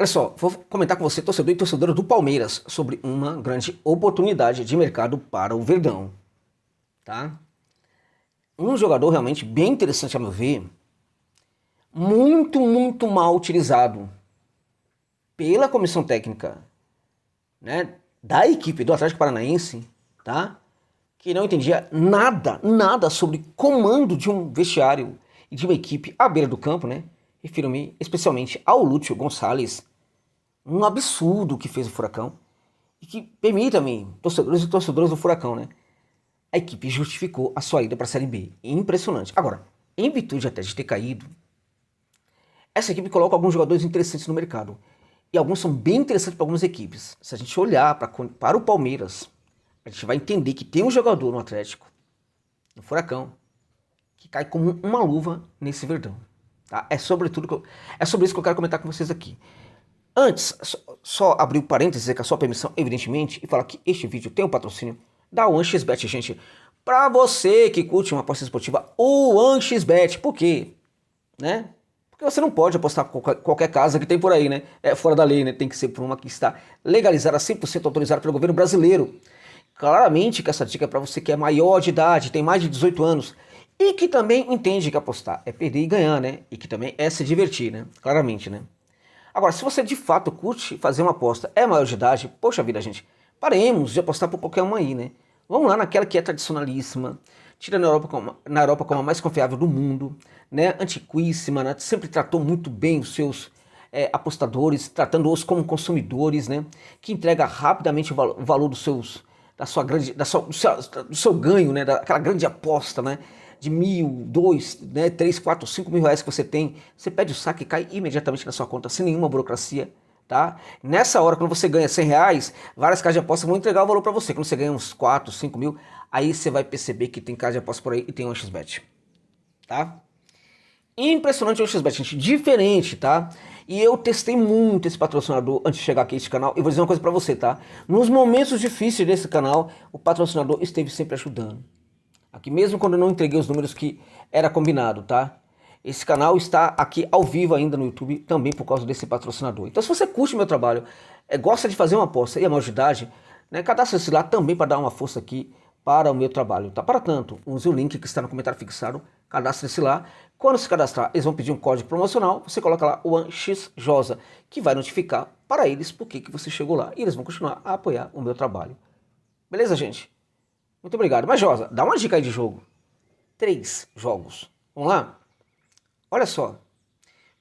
Olha só, vou comentar com você, torcedor e torcedora do Palmeiras, sobre uma grande oportunidade de mercado para o Verdão, tá? Um jogador realmente bem interessante, a meu ver, muito mal utilizado pela comissão técnica, né, da equipe do Atlético Paranaense, tá? Que não entendia nada sobre comando de um vestiário e de uma equipe à beira do campo, né? Refiro-me especialmente ao Lúcio Gonçalves, um absurdo que fez o Furacão e que, permita-me, torcedores e torcedoras do Furacão, né? A equipe justificou a sua ida para a Série B. Impressionante. Agora, em virtude até de ter caído, essa equipe coloca alguns jogadores interessantes no mercado. E alguns são bem interessantes para algumas equipes. Se a gente olhar para o Palmeiras, a gente vai entender que tem um jogador no Atlético, no Furacão, que cai como uma luva nesse Verdão. Tá? É sobre isso que eu quero comentar com vocês aqui. Antes, só abrir o parênteses com a sua permissão, evidentemente, e falar que este vídeo tem um patrocínio da OneXBet, gente. Para você que curte uma aposta esportiva, o OneXBet. Por quê? Né? Porque você não pode apostar qualquer casa que tem por aí, né? É fora da lei, né? Tem que ser por uma que está legalizada, 100% autorizada pelo governo brasileiro. Claramente que essa dica é para você que é maior de idade, tem mais de 18 anos e que também entende que apostar é perder e ganhar, né? E que também é se divertir, né? Claramente, né? Agora, se você de fato curte fazer uma aposta, é maior de idade, poxa vida, gente, paremos de apostar por qualquer uma aí, né? Vamos lá naquela que é tradicionalíssima, tira na Europa como a mais confiável do mundo, né? Antiquíssima, né? Sempre tratou muito bem os seus apostadores, tratando-os como consumidores, né? Que entrega rapidamente o valor dos seus, da sua grande, do seu ganho, né? Daquela grande aposta, né? De 1.000, 2, né, 3, 4, 5 mil reais que você tem, você pede o saque e cai imediatamente na sua conta, sem nenhuma burocracia, tá? Nessa hora, quando você ganha 100 reais, várias casas de aposta vão entregar o valor para você. Quando você ganha uns 4, 5 mil, aí você vai perceber que tem casa de aposta por aí e tem um XBet, tá? Impressionante o XBet, gente, diferente, tá? E eu testei muito esse patrocinador antes de chegar aqui nesse canal, e vou dizer uma coisa pra você, tá? Nos momentos difíceis desse canal, o patrocinador esteve sempre ajudando. Aqui mesmo quando eu não entreguei os números que era combinado, tá? Esse canal está aqui ao vivo ainda no YouTube, também por causa desse patrocinador. Então se você curte meu trabalho, gosta de fazer uma aposta e é maior de idade, né, cadastre-se lá também para dar uma força aqui para o meu trabalho, tá? Para tanto, use o link que está no comentário fixado, cadastre-se lá. Quando se cadastrar, eles vão pedir um código promocional, você coloca lá o OneXJosa, que vai notificar para eles por que você chegou lá. E eles vão continuar a apoiar o meu trabalho. Beleza, gente? Muito obrigado. Mas, Josa, dá uma dica aí de jogo. 3 jogos. Vamos lá? Olha só.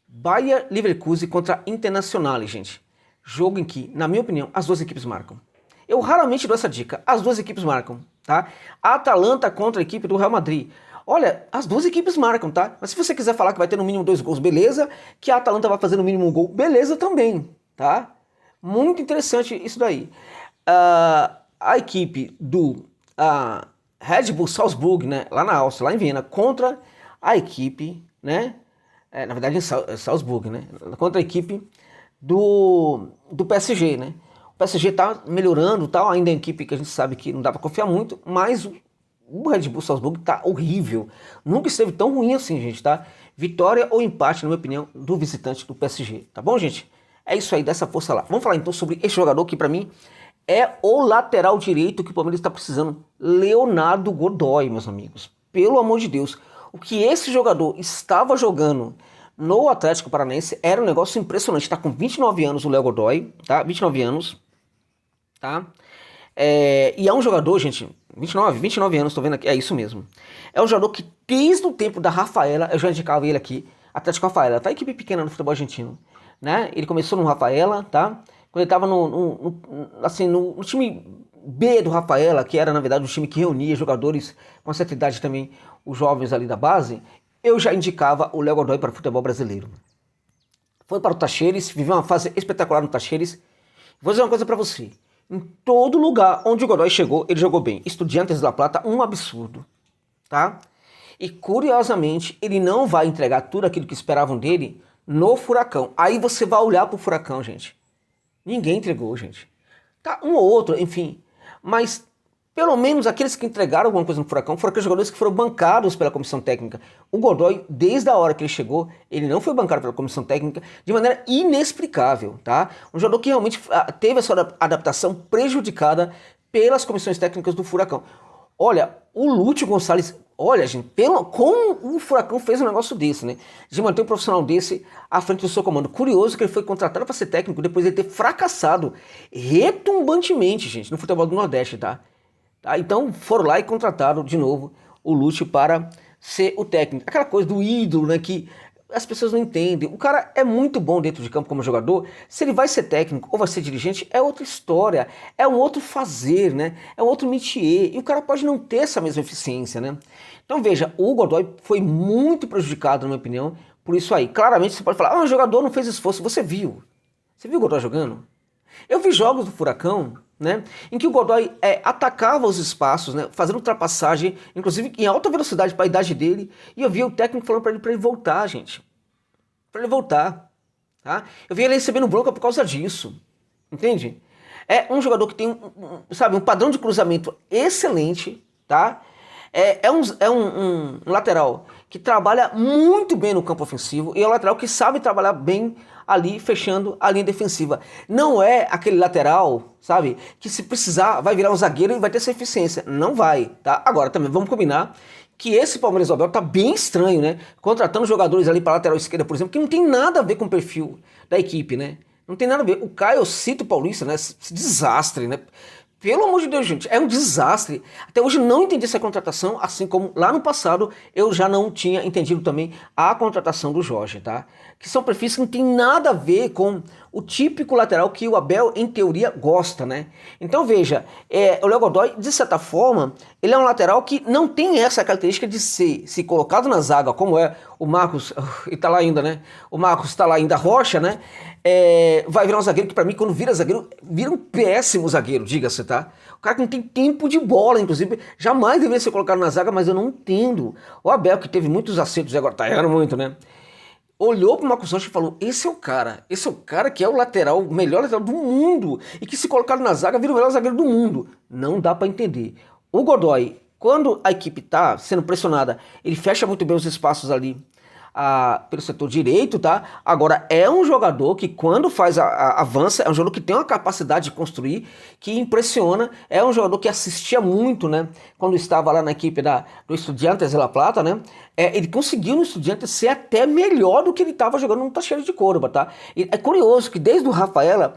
Bayer Leverkusen contra Internazionale, gente. Jogo em que, na minha opinião, as duas equipes marcam. Eu raramente dou essa dica. As duas equipes marcam, tá? A Atalanta contra a equipe do Real Madrid. Olha, as duas equipes marcam, tá? Mas se você quiser falar que vai ter no mínimo 2 gols, beleza. Que a Atalanta vai fazer no mínimo um gol, beleza também, tá? Muito interessante isso daí. A equipe do Red Bull Salzburg, né, lá na Áustria, lá em Viena, contra a equipe, né, na verdade em Salzburg, né, contra a equipe do PSG, né. O PSG tá melhorando, tal, ainda é uma equipe que a gente sabe que não dá para confiar muito, mas o Red Bull Salzburg tá horrível. Nunca esteve tão ruim assim, gente, tá? Vitória ou empate, na minha opinião, do visitante do PSG, tá bom, gente? É isso aí, dessa força lá. Vamos falar então sobre esse jogador que pra mim é o lateral direito que o Palmeiras está precisando. Leonardo Godoy, meus amigos. Pelo amor de Deus. O que esse jogador estava jogando no Atlético Paranaense era um negócio impressionante. Está com 29 anos o Léo Godoy, tá? 29 anos, tá? E é um jogador, gente, 29 anos, tô vendo aqui, é isso mesmo. É um jogador que desde o tempo da Rafaela, eu já indicava ele aqui, Atlético Rafaela, tá? Equipe pequena no futebol argentino, né? Ele começou no Rafaela, tá? Quando ele tava no time B do Rafaela, que era na verdade um time que reunia jogadores com certa idade também, os jovens ali da base, eu já indicava o Léo Godoy para o futebol brasileiro. Foi para o Tacheres, viveu uma fase espetacular no Tacheres. Vou dizer uma coisa para você. Em todo lugar onde o Godoy chegou, ele jogou bem. Estudiantes da Plata, um absurdo, tá? E curiosamente, ele não vai entregar tudo aquilo que esperavam dele no Furacão. Aí você vai olhar pro Furacão, gente. Ninguém entregou, gente. Tá, um ou outro, enfim. Mas Pelo menos aqueles que entregaram alguma coisa no Furacão foram aqueles jogadores que foram bancados pela comissão técnica. O Godoy, desde a hora que ele chegou, ele não foi bancado pela comissão técnica de maneira inexplicável, tá? Um jogador que realmente teve a sua adaptação prejudicada pelas comissões técnicas do Furacão. Olha, o Lúcio Gonçalves, olha, gente, como o Furacão fez um negócio desse, né? De manter um profissional desse à frente do seu comando. Curioso que ele foi contratado para ser técnico depois de ele ter fracassado retumbantemente, gente, no futebol do Nordeste, tá? Então foram lá e contrataram de novo o Lúcio para ser o técnico. Aquela coisa do ídolo, né, que as pessoas não entendem. O cara é muito bom dentro de campo como jogador. Se ele vai ser técnico ou vai ser dirigente, é outra história. É um outro fazer, né? É um outro métier. E o cara pode não ter essa mesma eficiência, né? Então veja, o Godoy foi muito prejudicado, na minha opinião, por isso aí. Claramente você pode falar, o jogador não fez esforço. Você viu? Você viu o Godoy jogando? Eu vi jogos do Furacão, né, em que o Godoy atacava os espaços, né, fazendo ultrapassagem, inclusive em alta velocidade para a idade dele, e eu via o técnico falando para ele voltar, gente. Para ele voltar. Tá? Eu via ele recebendo bronca por causa disso. Entende? É um jogador que tem sabe, um padrão de cruzamento excelente, tá? É um lateral que trabalha muito bem no campo ofensivo e é um lateral que sabe trabalhar bem ali, fechando a linha defensiva. Não é aquele lateral, sabe, que se precisar vai virar um zagueiro e vai ter essa eficiência. Não vai, tá? Agora também vamos combinar que esse Palmeiras do Abel tá bem estranho, né? Contratando jogadores ali para lateral esquerda, por exemplo, que não tem nada a ver com o perfil da equipe, né? Não tem nada a ver. O Caio Cito Paulista, né? Esse desastre, né? Pelo amor de Deus, gente, é um desastre. Até hoje não entendi essa contratação, assim como lá no passado eu já não tinha entendido também a contratação do Jorge, tá? Que são perfis que não tem nada a ver com o típico lateral que o Abel, em teoria, gosta, né? Então veja, o Léo Godoy, de certa forma, ele é um lateral que não tem essa característica de ser, se colocado na zaga, como é o Marcos, e tá lá ainda, né? O Marcos tá lá ainda, Rocha, né? Vai virar um zagueiro que pra mim, quando vira zagueiro, vira um péssimo zagueiro, diga-se, tá? O cara que não tem tempo de bola, inclusive, jamais deveria ser colocado na zaga, mas eu não entendo. O Abel, que teve muitos acertos e agora tá errando muito, né? Olhou pro Marcos Rocha e falou, esse é o cara que é o lateral, o melhor lateral do mundo, e que se colocado na zaga vira o melhor zagueiro do mundo. Não dá pra entender. O Godoy, quando a equipe tá sendo pressionada, ele fecha muito bem os espaços ali pelo setor direito, tá? Agora, é um jogador que quando faz avança, é um jogador que tem uma capacidade de construir que impressiona, é um jogador que assistia muito, né? Quando estava lá na equipe do Estudiantes de La Plata, né? Ele conseguiu no Estudiantes ser até melhor do que ele estava jogando no Tacheiro de Córdoba, tá? E é curioso que desde o Rafaela,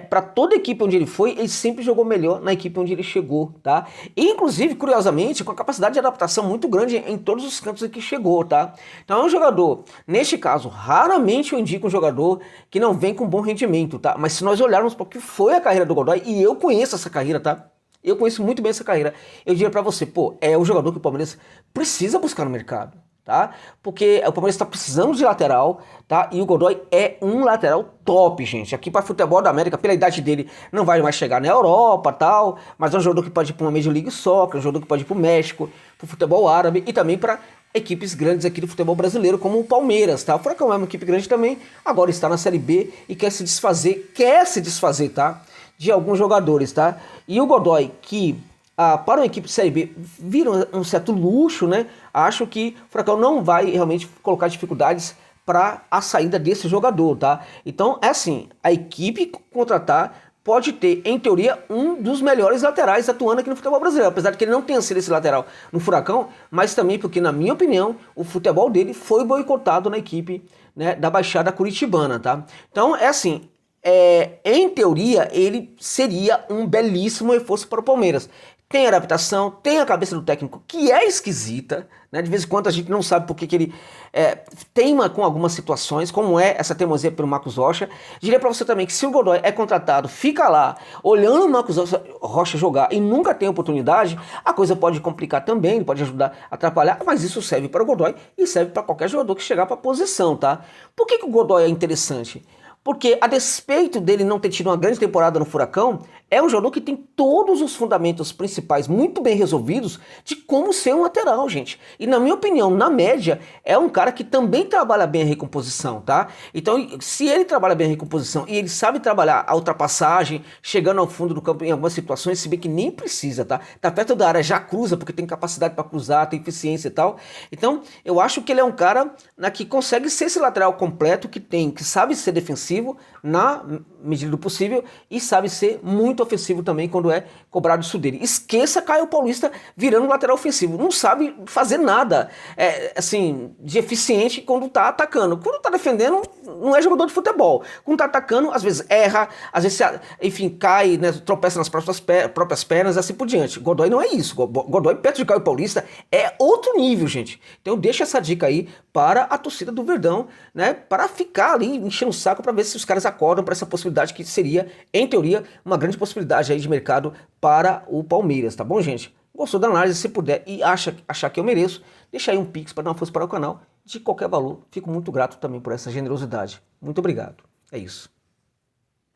para toda a equipe onde ele foi, ele sempre jogou melhor na equipe onde ele chegou, tá? E, inclusive, curiosamente, com a capacidade de adaptação muito grande em todos os cantos em que chegou, tá? Então é um jogador, neste caso, raramente eu indico um jogador que não vem com bom rendimento, tá? Mas se nós olharmos para o que foi a carreira do Godoy, e eu conheço essa carreira, tá? Eu conheço muito bem essa carreira. Eu diria pra você, pô, é um jogador que o Palmeiras precisa buscar no mercado, tá? Porque o Palmeiras tá precisando de lateral, tá? E o Godoy é um lateral top, gente. Aqui para futebol da América, pela idade dele, não vai mais chegar na Europa, tal, mas é um jogador que pode ir para uma Major League Soccer, é um jogador que pode ir pro México, pro futebol árabe e também para equipes grandes aqui do futebol brasileiro, como o Palmeiras, tá? O Furacão é uma equipe grande também, agora está na Série B e quer se desfazer, tá? De alguns jogadores, tá? E o Godoy, que para uma equipe de Série B vira um certo luxo, né? Acho que o Furacão não vai realmente colocar dificuldades para a saída desse jogador, tá? Então, é assim, a equipe contratar pode ter, em teoria, um dos melhores laterais atuando aqui no futebol brasileiro, apesar de que ele não tenha sido esse lateral no Furacão, mas também porque, na minha opinião, o futebol dele foi boicotado na equipe, né, da Baixada Curitibana, tá? Então, é assim, em teoria, ele seria um belíssimo reforço para o Palmeiras. Tem adaptação, tem a cabeça do técnico que é esquisita, né? De vez em quando a gente não sabe por que ele teima com algumas situações, como é essa teimosia pelo Marcos Rocha. Diria para você também que se o Godoy é contratado, fica lá olhando o Marcos Rocha jogar e nunca tem oportunidade, a coisa pode complicar também, pode ajudar a atrapalhar, mas isso serve para o Godoy e serve para qualquer jogador que chegar para a posição, tá? Por que o Godoy é interessante? Porque, a despeito dele não ter tido uma grande temporada no Furacão, é um jogador que tem todos os fundamentos principais muito bem resolvidos de como ser um lateral, gente. E, na minha opinião, na média, é um cara que também trabalha bem a recomposição, tá? Então, se ele trabalha bem a recomposição e ele sabe trabalhar a ultrapassagem, chegando ao fundo do campo em algumas situações, se bem que nem precisa, tá? Tá perto da área, já cruza, porque tem capacidade para cruzar, tem eficiência e tal. Então, eu acho que ele é um cara que consegue ser esse lateral completo, que sabe ser defensivo na medida do possível e sabe ser muito ofensivo também quando é cobrado isso dele. Esqueça Caio Paulista virando lateral ofensivo. Não sabe fazer nada assim, de eficiente quando tá atacando. Quando tá defendendo, não é jogador de futebol. Quando tá atacando, às vezes erra, às vezes, enfim, cai, né, tropeça nas próprias pernas e assim por diante. Godoy não é isso. Godoy, perto de Caio Paulista, é outro nível, gente. Então eu deixo essa dica aí para a torcida do Verdão, né, para ficar ali enchendo o saco para ver se os caras acordam para essa possibilidade que seria, em teoria, uma grande possibilidade aí de mercado para o Palmeiras, tá bom, gente? Gostou da análise? Se puder e achar que eu mereço, deixa aí um pix para dar uma força para o canal de qualquer valor. Fico muito grato também por essa generosidade. Muito obrigado. É isso.